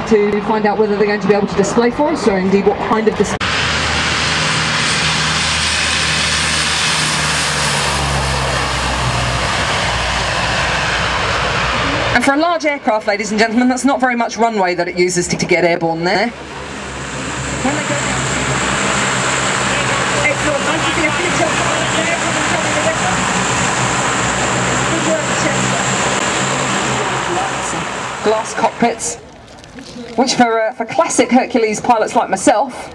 to find out whether they're going to be able to display for us, or indeed what kind of display. And for a large aircraft, ladies and gentlemen, that's not very much runway that it uses to get airborne there. When they go down. Excellent. Nice to see a few tilt pilots there coming the whistle. Good work, Chester. Glass cockpits, which for classic Hercules pilots like myself,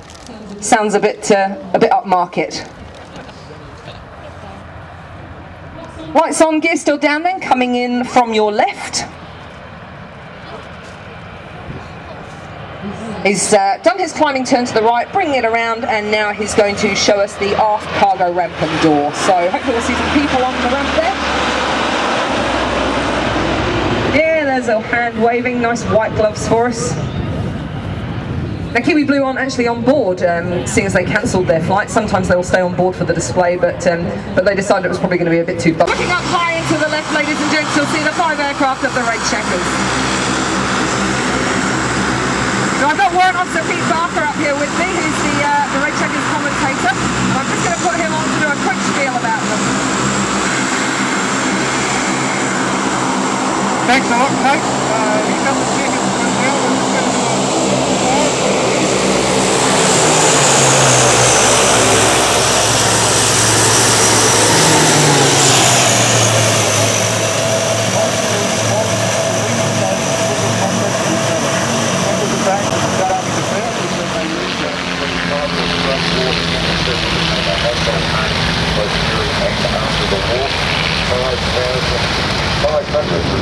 sounds a bit upmarket. Lights on, gear still down then, coming in from your left. He's done his climbing turn to the right, bringing it around, and now he's going to show us the aft cargo ramp and door. So hopefully we'll see some people on the ramp there. Yeah, there's a hand waving, nice white gloves for us. Now Kiwi Blue aren't actually on board, seeing as they cancelled their flight. Sometimes they will stay on board for the display, but they decided it was probably going to be a bit too bumpy. Looking up high and to the left, ladies and gents, you'll see the 5 aircraft of the Red Checkers. Now I've got Warrant Officer Pete Barker up here with me, who's the Red Checkers commentator. And I'm just going to put him on to do a quick spiel about them. Thanks a lot, Kate. A couple of seconds from now, we're just going to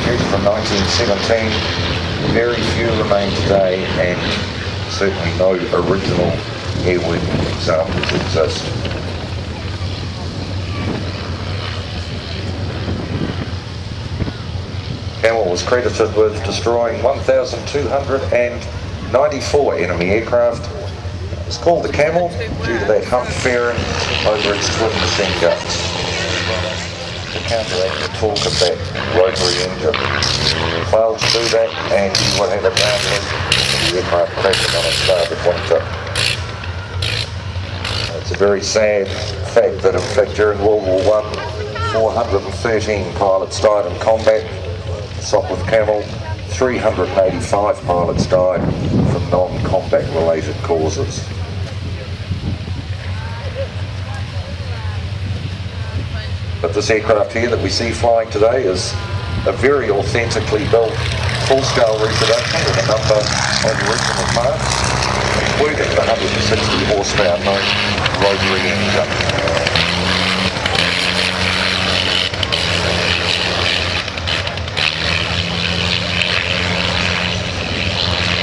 produced from 1917, very few remain today, and certainly no original airworthy examples exist. Camel was credited with destroying 1,294 enemy aircraft. It was called the Camel due to that humped fairing over its twin machine guns. To counteract the torque of that rotary engine. Failed to do that, and what happened now was the aircraft crashing on its starboard wingtip. It's a very sad fact that in fact during World War I, 413 pilots died in combat. Sopwith Camel, 385 pilots died from non-combat related causes. But this aircraft here that we see flying today is a very authentically built full-scale reproduction with a number of original parts, including the 160 horsepower known rotary engine.